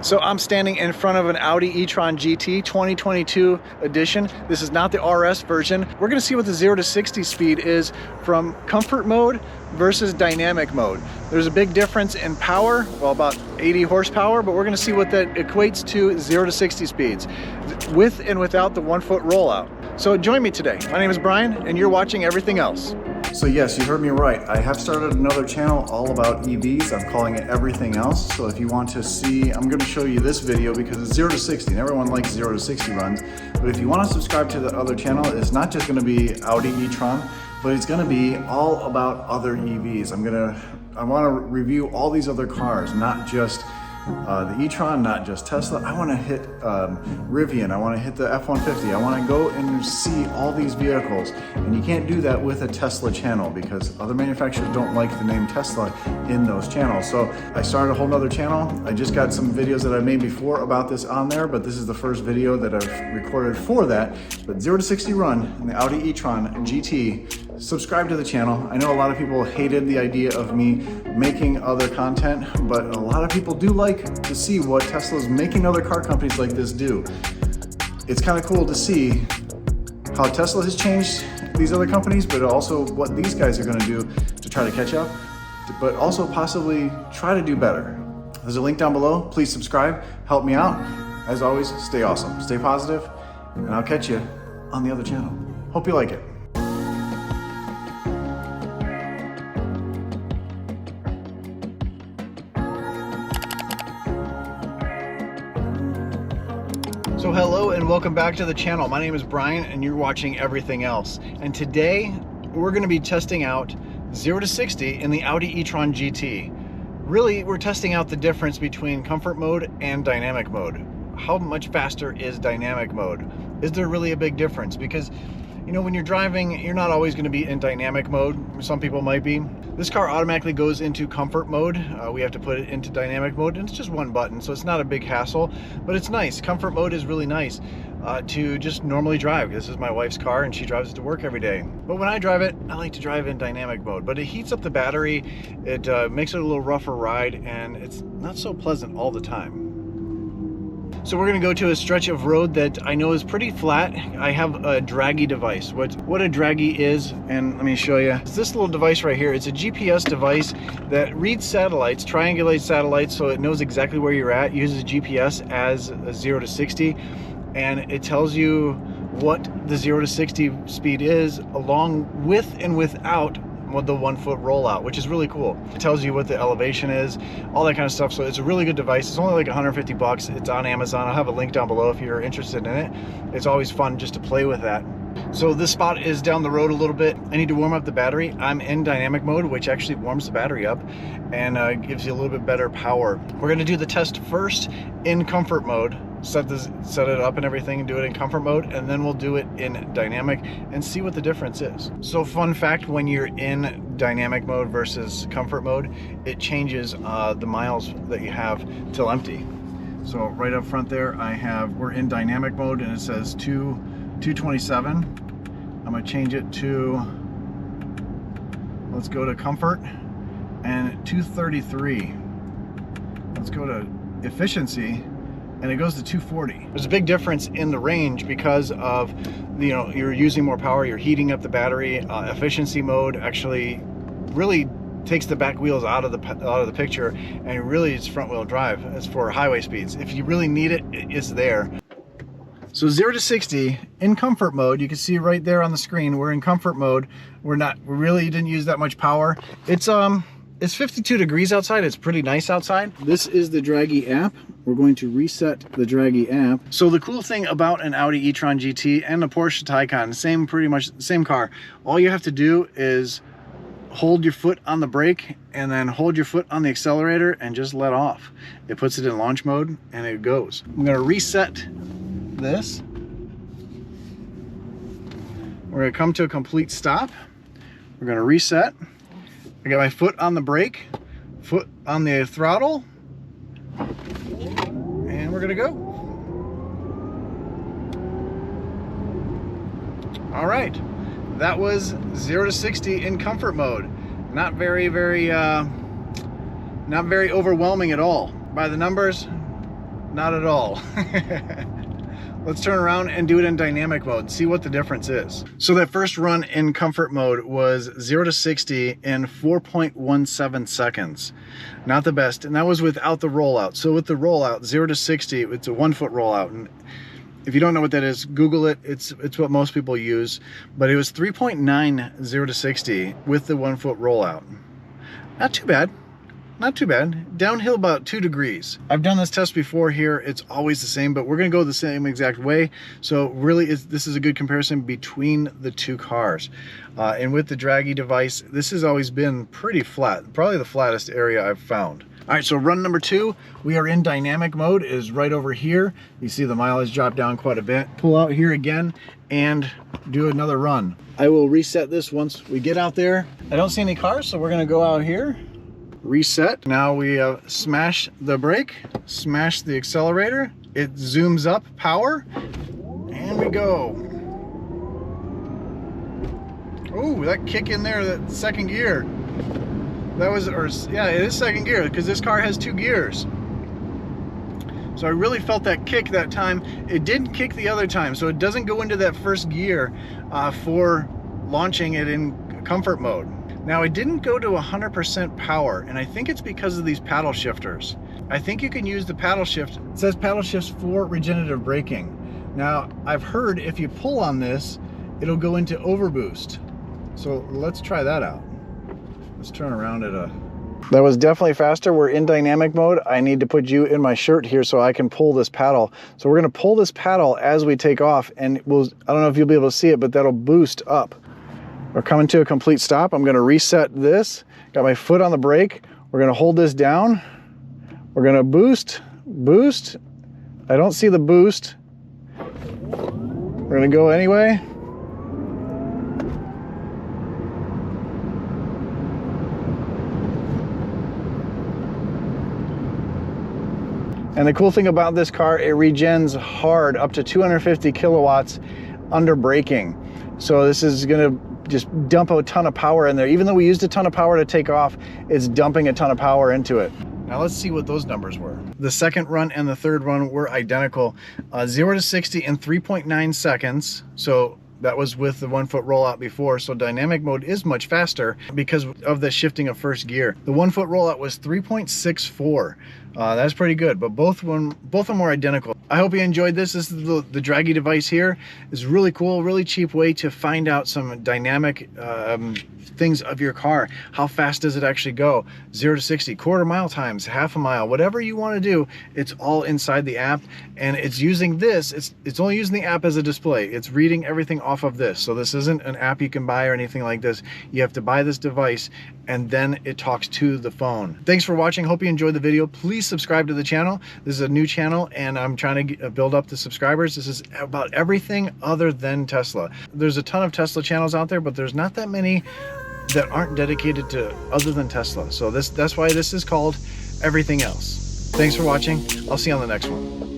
So I'm standing in front of an Audi E-Tron GT 2022 edition. This is not the RS version. We're gonna see what the 0 to 60 speed is from comfort mode versus dynamic mode. There's a big difference in power, well, about 80 horsepower, but we're gonna see what that equates to 0 to 60 speeds, with and without the 1-foot rollout. So join me today. My name is Brian, and you're watching Everything Else. So yes, you heard me right. I have started another channel all about EVs. I'm calling it Everything Else. So if you want to see, I'm going to show you this video because it's 0 to 60 and everyone likes 0 to 60 runs. But if you want to subscribe to the other channel, it's not just going to be Audi e-tron, but it's going to be all about other EVs. I want to review all these other cars, not just the e-tron, not just Tesla. I want to hit Rivian, I want to hit the F-150, I want to go and see all these vehicles. And you can't do that with a Tesla channel because other manufacturers don't like the name Tesla in those channels. So I started a whole nother channel. I just got some videos that I made before about this on there, but this is the first video that I've recorded for that. But 0 to 60 run in the Audi e-tron GT. Subscribe to the channel. I know a lot of people hated the idea of me making other content, but a lot of people do like to see what Tesla's making other car companies like this do. It's kind of cool to see how Tesla has changed these other companies, but also what these guys are going to do to try to catch up, but also possibly try to do better. There's a link down below. Please subscribe, help me out. As always, stay awesome, stay positive, and I'll catch you on the other channel. Hope you like it. So hello and welcome back to the channel. My name is Brian and you're watching Everything Else. And today we're going to be testing out 0 to 60 in the Audi e-tron GT. Really, we're testing out the difference between comfort mode and dynamic mode. How much faster is dynamic mode? Is there really a big difference? Because, you know, when you're driving, you're not always going to be in dynamic mode. Some people might be. This car automatically goes into comfort mode. We have to put it into dynamic mode, and it's just one button, so it's not a big hassle, but it's nice. Comfort mode is really nice to just normally drive. This is my wife's car, and she drives it to work every day. But when I drive it, I like to drive in dynamic mode, but it heats up the battery, it makes it a little rougher ride, and it's not so pleasant all the time. So we're gonna go to a stretch of road that I know is pretty flat. I have a Draggy device. What a Draggy is, and let me show you. It's this little device right here. It's a GPS device that reads satellites, triangulates satellites, so it knows exactly where you're at, uses GPS as a 0 to 60, and it tells you what the 0 to 60 speed is along with and without the 1-foot rollout, which is really cool. It tells you what the elevation is, all that kind of stuff. So it's a really good device. It's only like 150 bucks. It's on Amazon. I'll have a link down below if you're interested in it. It's always fun just to play with that. So this spot is down the road a little bit. I need to warm up the battery. I'm in dynamic mode, which actually warms the battery up and gives you a little bit better power. We're going to do the test first in comfort mode, set it up and everything, and do it in comfort mode, and then we'll do it in dynamic and see what the difference is. So fun fact, when you're in dynamic mode versus comfort mode, it changes the miles that you have till empty. So right up front there, we're in dynamic mode and it says 227. I'm gonna change it to, let's go to comfort, and 233. Let's go to efficiency, and it goes to 240. There's a big difference in the range because of, you know, you're using more power, you're heating up the battery. Efficiency mode actually really takes the back wheels out of the picture, and really it's front wheel drive. It's for highway speeds. If you really need it, it's there. So 0 to 60 in comfort mode, you can see right there on the screen, we're in comfort mode. We really didn't use that much power. It's 52 degrees outside. It's pretty nice outside. This is the Draggy app. We're going to reset the Draggy app. So the cool thing about an Audi e-tron GT and a Porsche Taycan, pretty much the same car, all you have to do is hold your foot on the brake and then hold your foot on the accelerator and just let off. It puts it in launch mode and it goes. I'm gonna reset this. We're gonna come to a complete stop. We're gonna reset. I got my foot on the brake, foot on the throttle, and we're gonna go. All right, that was 0 to 60 in comfort mode. Not very overwhelming at all. By the numbers, not at all. Let's turn around and do it in dynamic mode and see what the difference is. So that first run in comfort mode was 0 to 60 in 4.17 seconds. Not the best, and that was without the rollout. So with the rollout, 0 to 60, it's a 1 foot rollout. And if you don't know what that is, Google it. It's what most people use. But it was 3.9 0 to 60 with the 1 foot rollout. Not too bad. Not too bad. Downhill about 2 degrees. I've done this test before here. It's always the same, but we're gonna go the same exact way. So really, this is a good comparison between the two cars. And with the Draggy device, this has always been pretty flat. Probably the flattest area I've found. All right, so run number 2, we are in dynamic mode, is right over here. You see the mileage drop down quite a bit. Pull out here again and do another run. I will reset this once we get out there. I don't see any cars, so we're gonna go out here. Reset. Now we smash the brake, smash the accelerator. It zooms up power, and we go. Oh, that kick in there, that second gear. That was, or yeah, it is second gear because this car has 2 gears. So I really felt that kick that time. It didn't kick the other time, so it doesn't go into that first gear for launching it in comfort mode. Now it didn't go to 100% power, and I think it's because of these paddle shifters. I think you can use the paddle shift. It says paddle shifts for regenerative braking. Now I've heard if you pull on this, it'll go into overboost. So let's try that out. Let's turn around at a... That was definitely faster. We're in dynamic mode. I need to put you in my shirt here so I can pull this paddle. So we're gonna pull this paddle as we take off, and I don't know if you'll be able to see it, but that'll boost up. We're coming to a complete stop. I'm gonna reset this. Got my foot on the brake. We're gonna hold this down. We're gonna boost. I don't see the boost. We're gonna go anyway. And the cool thing about this car, it regens hard up to 250 kilowatts under braking. So this is gonna just dump a ton of power in there. Even though we used a ton of power to take off, it's dumping a ton of power into it. Now let's see what those numbers were. The second run and the third run were identical. 0 to 60 in 3.9 seconds. So that was with the 1 foot rollout before. So dynamic mode is much faster because of the shifting of first gear. The 1 foot rollout was 3.64. That's pretty good, but both of them were identical. I hope you enjoyed this. This is the Draggy device here. It's really cool, really cheap way to find out some dynamic things of your car. How fast does it actually go? 0 to 60, quarter mile times, half a mile, whatever you want to do, it's all inside the app. And it's using this, it's only using the app as a display. It's reading everything off of this. So this isn't an app you can buy or anything like this. You have to buy this device and then it talks to the phone. Thanks for watching. Hope you enjoyed the video. Please subscribe to the channel. This is a new channel and I'm trying to build up the subscribers. This is about everything other than Tesla. There's a ton of Tesla channels out there, but there's not that many that aren't dedicated to other than Tesla. So that's why this is called Everything Else. Thanks for watching. I'll see you on the next one.